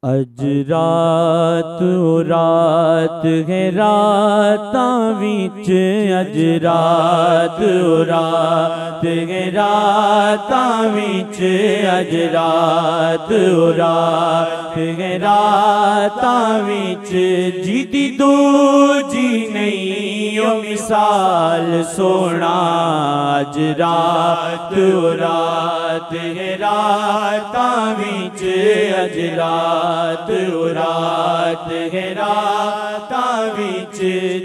अज रात रात है रातां विच, अज रात रात है रातां विच, अज रात रात है रातां विच, जिदी दूजी नहीं ओ मिसाल सोना। अज रात रात है रातां विच, अज रात रात है रातां विच,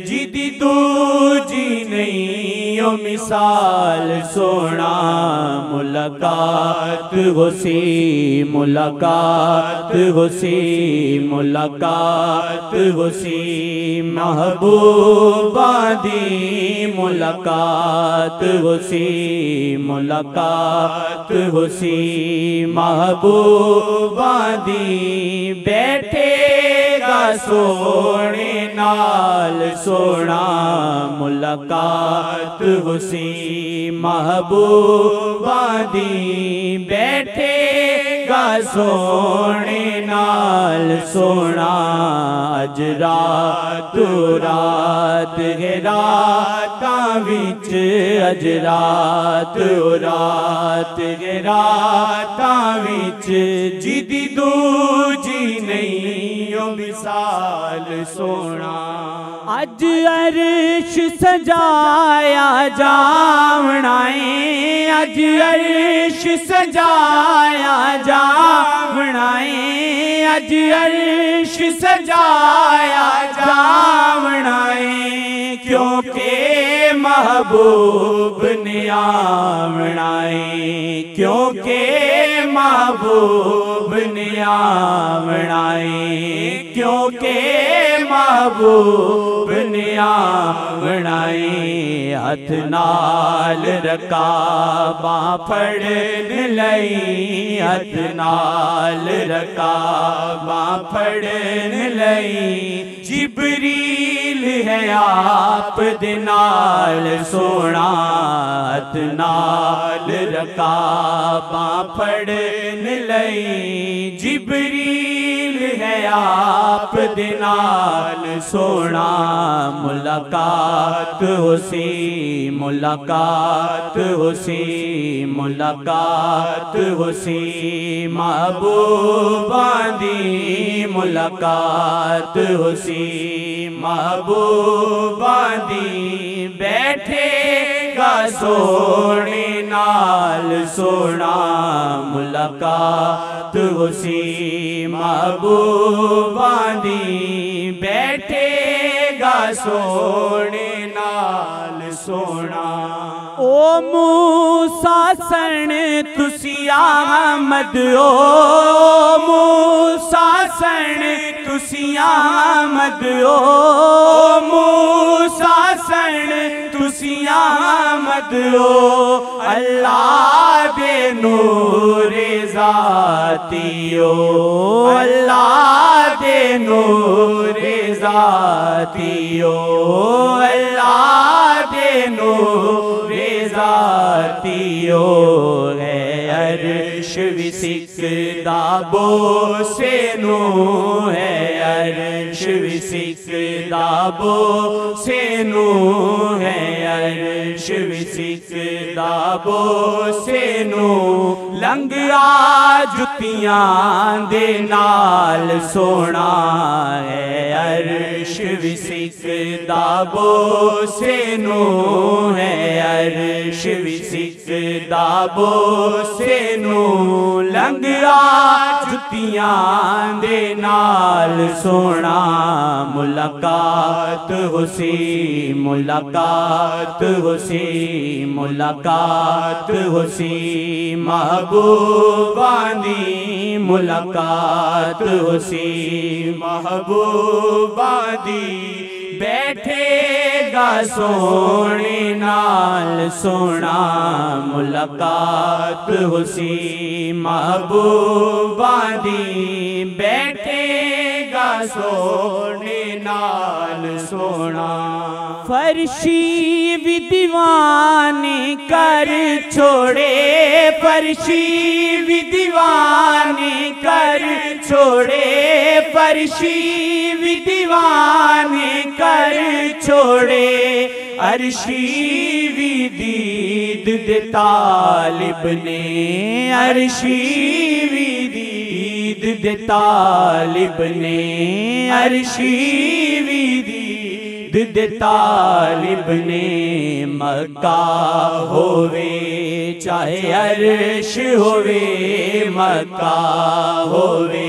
जिदी दूजी नहीं ओ मिसाल सोना। मुलाकात होसी मुलाकात होसी मुलाकात होसी, महबूबा दी मुलाकात होसी मुलाकात होसी, महबूबा दी बैठेगा सोने नाल सोना। मुलाकात होसी महबूबा दी बैठेगा सोने नाल सोना। अज रात रात है रातां विच, अज रात रात है रातां विच, जिदी दूजी नहीं ओ मिसाल सोना। अज अर्श सजाया जावनाए, अज अर्श सजाया जावनाए, अज अर्श सजाया जावनाए, क्योंकि महबूब ने आवनाए, क्योंकि महबूब ने आवनाए, क्योंकि महबूब ने आवनाए। हथ नाल रकाबा फड़न लई, हथ नाल रकाबा फड़न लई, जिबरील है आप दे नाल सोना। हथ नाल रकाबा फड़न लई, जिबरील है आप दे नाल सोना। मुलाकात होसी मुलाकात होसी मुलाकात होसी, महबूबा दी मुलाकात होसी महबूबा दी, बैठेगा सोने नाल सोना। मुलाकात होसी महबूबा दी, बैठेगा सोने नाल सोना। ओ मूसा सन तुसी आमद, ओ मूसा सन तुसी आमद, ओ मूसा सन तुसी आमद, ओ अल्लाह दे नूरे ज़ातियो, अल्लाह दे नूरे ज़ातियो, अल्लाह दे नूरे ज़ातियो। है अर्श विसिकदा बोसे नू, है अर्श विसिकदा बोसे नू, है अर्श विसिकदा बोसे नू, लंघा जुतियां दे नाल सोना। है अर्श विसिकदा बोसे नू, है अर्श विसिकदा बोसे नू, लंघा जुतियां दे नाल सोना। मुलाकात होसी मुलाकात होसी मुलाकात होसी, महबूबा दी मुलाकात होसी महबूबा दी, बैठेगा सोने नाल सोना। मुलाकात होसी महबूबा दी, बैठेगा सोने नाल सोना। फर्शी भी दीवाने कर छोड़े, फर्शी भी दीवाने कर छोड़े, फर्शी भी दीवाने कर छोड़े, अर्शी भी दीद दे तालिब ने, अर्शी भी दीद दे तालिब ने, अर्शी भी दीद दे तालिब ने। मक्का होवे चाहे अर्श होवे, मक्का होवे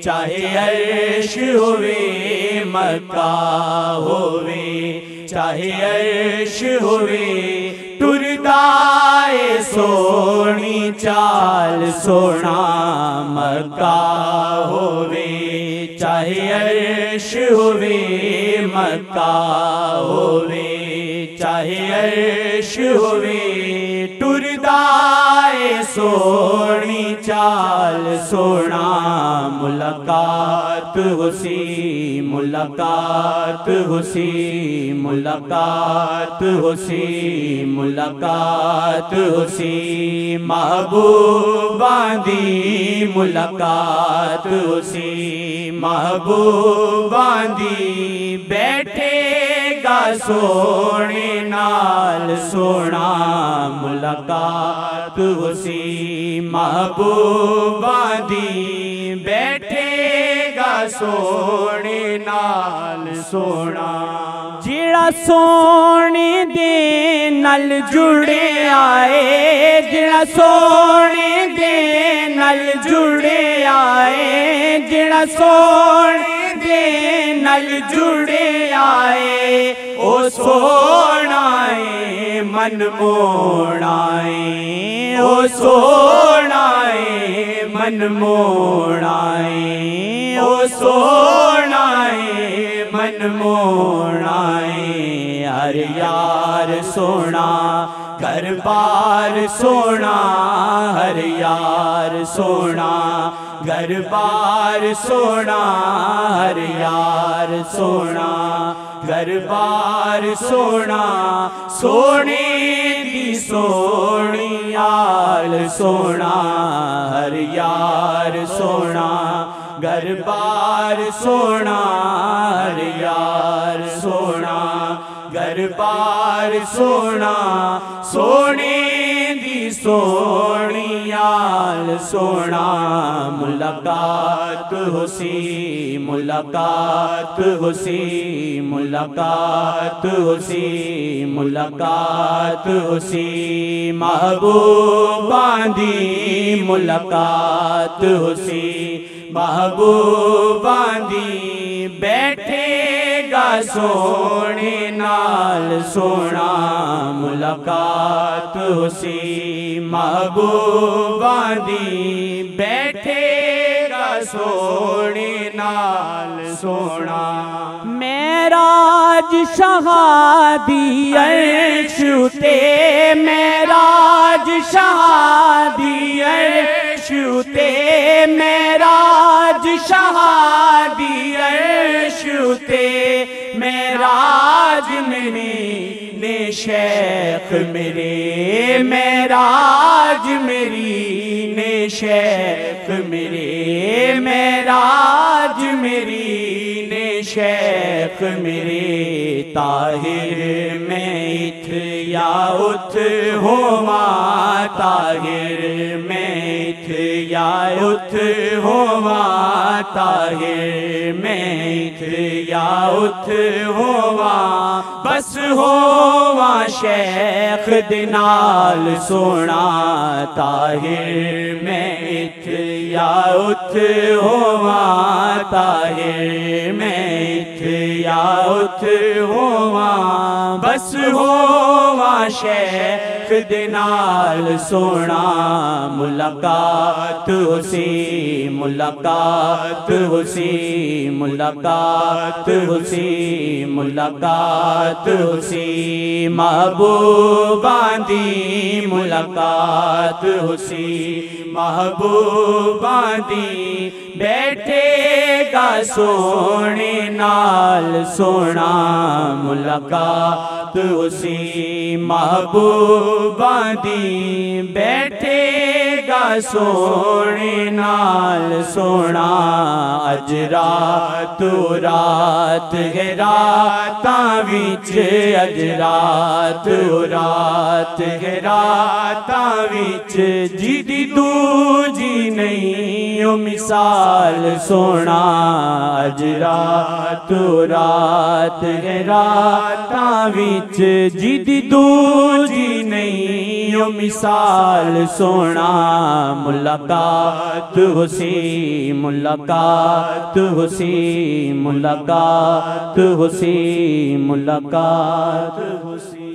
चाहे अर्श होवे, मक्का होवे चाहे अर्श होवे। टुरदाए सोनी चाल सोना, मक्का होवे चाहे अर्श होवे, मक्का होवे चाहे अर्श होवे। टुरदाए सोनी चाल सोना, मुलाकात हुसी मुलाकात हुसी, मुलाकात हुसी मुलाकात हुसी। महबूबा दी मुलाकात हुसी, महबूबा दी बैठेगा सोने नाल सोना, मुलाकात हुसी महबूबा दी बैठेगा सोने नाल सोना। जिड़ा सोने दे नल जुड़े आए, जिड़ा सोने दे नल जुड़े आए, जिड़ा सोने दे नल जुड़े आए। ओ सोनाए मन मोड़ाए, ओ सोनाए मन मोड़ाए, ओ सोनाए मन मोड़ाए। हर यार सोना घर बार सोना, हर यार सोना घर बार सोना, हर यार सोना घर बार सोना। सोने दी सोनी याल सोना, हर यार सोना घर बार सोना, हर यार सोना घर बार सोना। सोने दी सोनी याल सोना, मुलाकात हुसी मुलाकात हुसी, मुलाकात हुसी मुलाकात हुसी। महबूबा दी मुलाकात हुसी, महबूबा दी बैठेगा सोने नाल सोना, मुलाकात हुसी महबूबा दी बैठेगा सोने नाल सोना। मेराज शहादी अर्श उते, मेराज शहादी अर्श उते, मेराज शहादी अर्श उते। मेराज मेरे ने शेख मेरे, मेराज मेरी ने शेख मेरे, मेराज मेरी ने शेख मेरे। ताहिर में इथ या उथ होवा, ताहिर में इथ या उथ होवा, ताहिर में इथ या उथ होवा। बस होवा शेख दिनाल सोना, ताहिर में इथ या उथ होवा, ताहिर में इथ या उथ होवा। बस होवा शेख दिनाल सोना, मुलाकात हुसी मुलाकात हुसी, मुलाकात हुसी मुलाकात हुसी। महबूबा दी मुलाकात हुसी, महबूबा दी बैठेगा सोने नाल सोना, मुलाकात हुसी महबूबा दी बैठेगा सोने नाल सोना। अज रात रात है रातां विच अज रात रात है रातां विच जिदी दूजी नहीं ओ मिसाल सोना अज रात रात है रातां विच जिदी दूजी नहीं ओ मिसाल सोना मुलाकात हुसी मुलाकात हुसी मुलाकात हुसी मुलाकात हुसी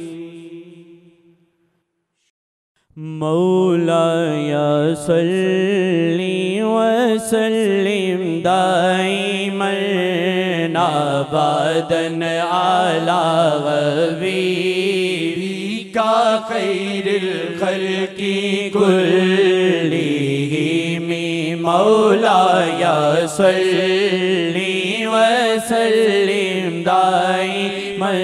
मौलाया सल्ली व सल्लिम दाइमन अबदन अला हबीबिका खैरिल खल्क़ि कुल्लिहिम मौलाया सल्ली व सल्लिम दाइमन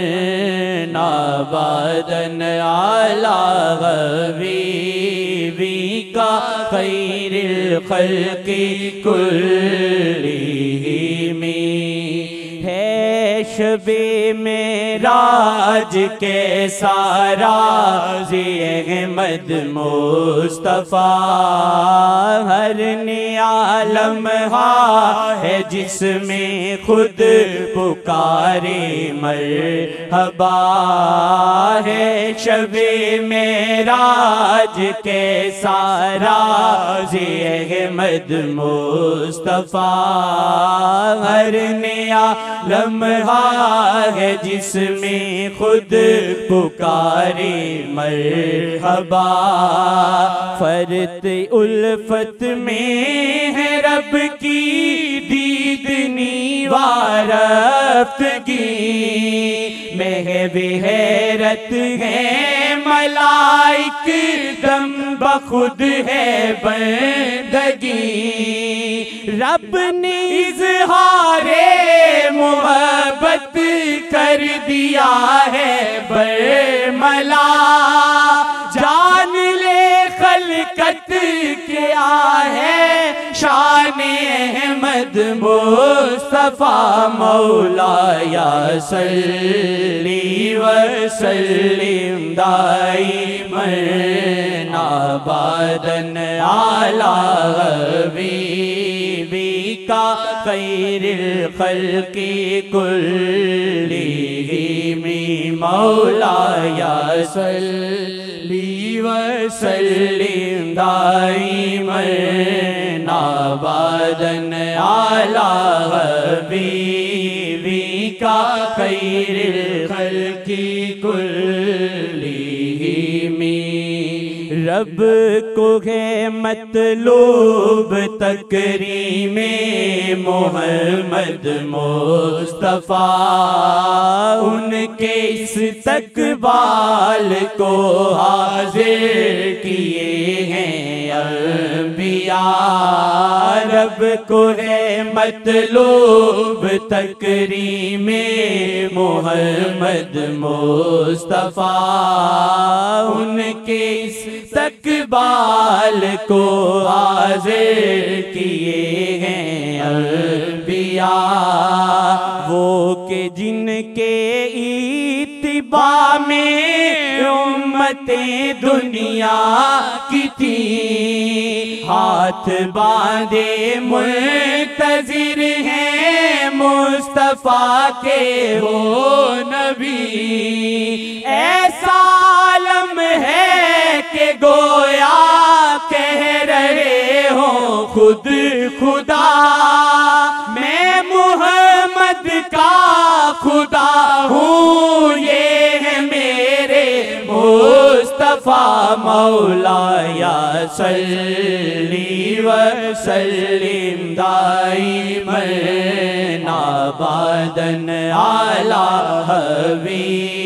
अबदन अला हबीबिका खैरिल खल्क़ि कुल्लिहिम शबे मेराज के सारा अहमद मुस्तफ़ा हर नियालम है जिसमें खुद पुकारे मरहबा है शबे मेराज के सारा अहमद मुस्तफ़ा हर लम्हा है जिसमें खुद पुकारे मरहबा फर्त उल्फत में है रब की दीदनी वारफ्तगी महवे हैरत है मलाइक दम बखुद है बंदगी रब ने इज़हारे मोहब्बत कर दिया है बरमला जान ले खलकत क्या है शान अहमद मुस्तफ़ा मौलाया सल्ली व सल्लिम दाइमन अबदन अला हबीबिका खैरिल खल्क़ि कुल्लिहिम मौलाया सल्ली व सल्लिम दाइमन अबदन अला हबीबिका खैरिल खल्क़ि कुल्लिहिम रब को है मतलूब तकरीमे मोहम्मद मुस्तफ़ा उनके इस तकबाल को हाजिर किए हैं अंबिया रब को है मतलूब तकरीमे मोहम्मद मुस्तफ़ा उनके इस तकबाल को हाजिर किए हैं अंबिया वो के जिनके इत्तिबा में उम्मतें दुनिया की थी हाथ बांधे मुंतज़िर हैं मुस्तफ़ा के वो नबी ऐसा आलम है कि गोया कह रहे हो खुद खुदा मैं मुहम्मद का खुदा हूँ ये है मेरे मुस्तफ़ा मौलाया सल्ली व सल्लिम दाइमन अबदन अला हबीबिका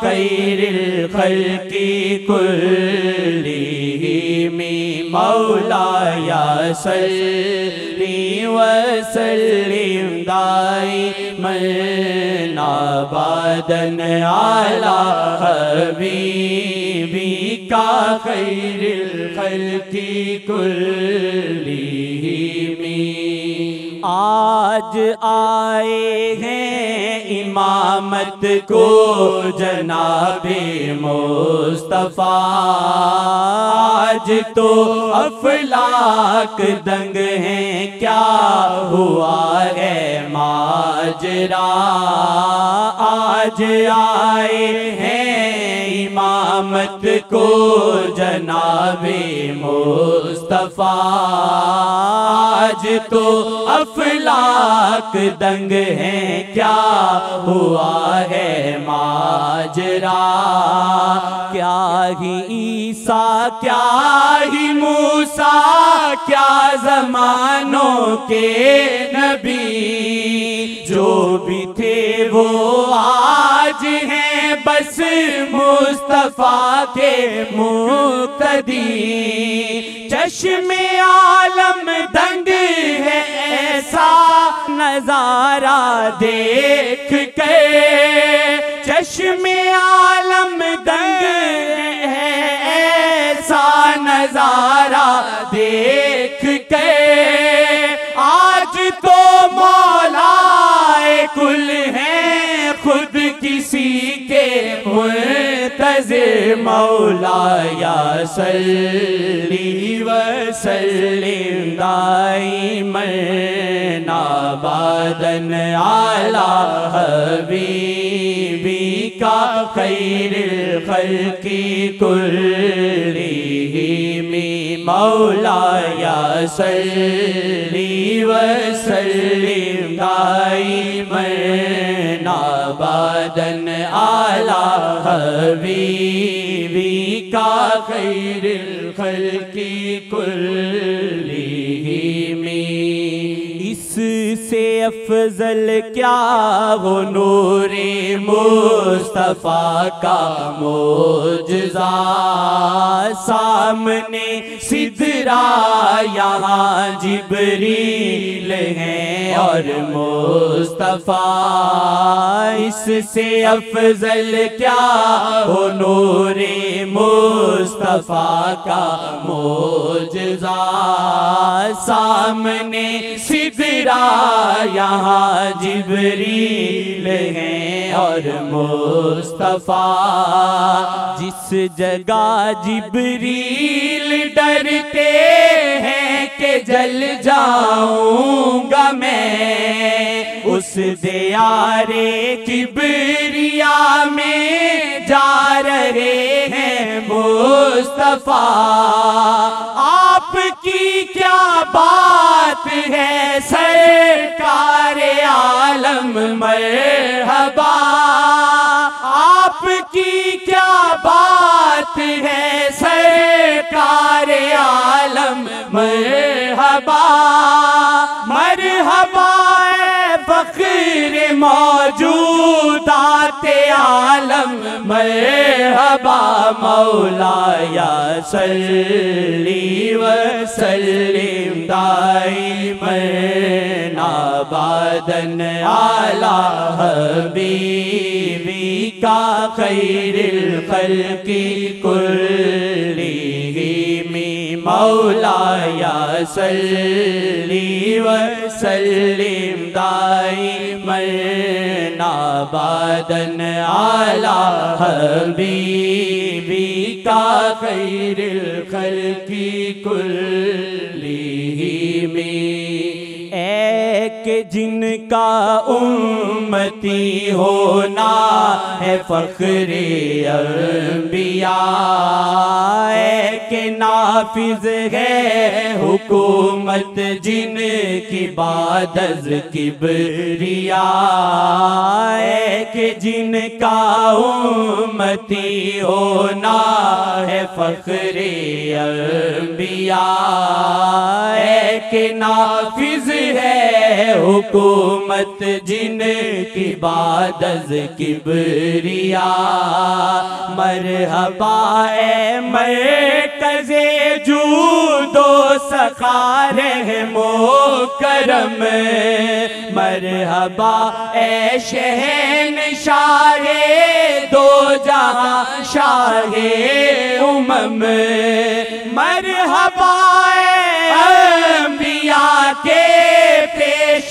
खैरिल खल्क़ि कुल्लिहिम मौलाया सल्ली व सल्लिम दाइमन अबदन अला हबीबिका खैरिल खल्क़ि कुल्लिहिम। आज आए हैं इमामत को जनाबे मुस्तफा। आज तो अफलाक दंग हैं, क्या हुआ है माजरा। आज आए हैं इमामत को जनाबे मुस्तफा। आज तो अफलाक दंग हैं, क्या हुआ है माजरा। क्या ही ईसा क्या ही मूसा, क्या ज़मानों के नबी। जो भी थे वो आज हैं बस मुस्तफा के मुक्तदी। चश्मे आलम दंग है ऐसा नजारा देख के। चश्मे आलम दंग है ऐसा नजारा देख के। आज तो मौलाए कुल हैं खुद किसी के मुंतज़िर। मौलाया सल्ली व सल्लिम दाइमन अबदन अला हबीबी का खैरुल खल्क़ि कुल्लिहिम। मौलाया सल्ली व सल्लिम दाइमन अबदन अला हबीबी का खैरुल खल्क़ि कुल्लिहिम। इससे अफजल क्या हो नूरे मुस्तफा का मोजज़ा। सामने सिदरा यहाँ जिब्रील हैं और मुस्तफा। इससे अफजल क्या हो नूरे मुस्तफा का मोजज़ा। सामने सिदरा यहाँ जिब्रील हैं और मुस्तफा। जिस जगह जिब्रील डरते हैं कि जल जाऊंगा मैं, उस दियारे किबरिया में जा रहे हैं मुस्तफा। आपकी क्या बात है सरकार आलम मरहबा। आपकी क्या बात है सरकार आलम मरहबा। मरहबा फ़ख्र मौजूदात आलम मरहबा। मौलाया सल्ली व सल्लिम दाइमन अबदन अला हबीबी का खैरुल खल्क़ि कुल्लिहिम। मौलाया सल्ली व सल्लिम दाइमन अबदन अला हबीबी का खैरुल खल्क़ि कुल्लिहिम। एक जिनका उम्मती होना है फ़ख्रे अंबिया। एक नाफिज है हुकूमत जिनकी बादज़ किबरिया। एक जिनका उम्मती होना है फ़ख्रे अंबिया। एक नाफिज है हुकूमत जिनकी बादज़ किबरिया। मरहबा ए मरकज़े जूदो सखार रहमो करम। मरहबा ए शहंशाहे दो जहां शाहे उमम। मरहबा अंबिया के पेश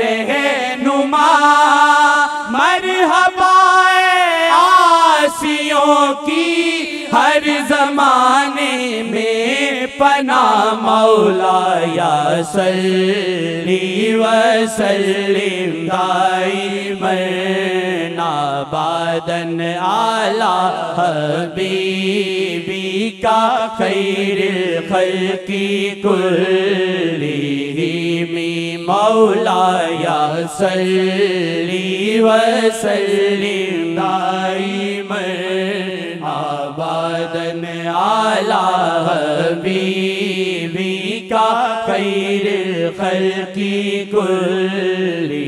रहनुमा मरहबाए आसियों की हर जमाने में पना मौला या सल्ली व सल्लिम दाइमन अबदन आला हबीबी का खैरिल खल्की कुल्लिहिम मौला या सल्ली व सल्लिम दाइमन अबदन आला हबीबी का खैरिल खल्की कुल्ली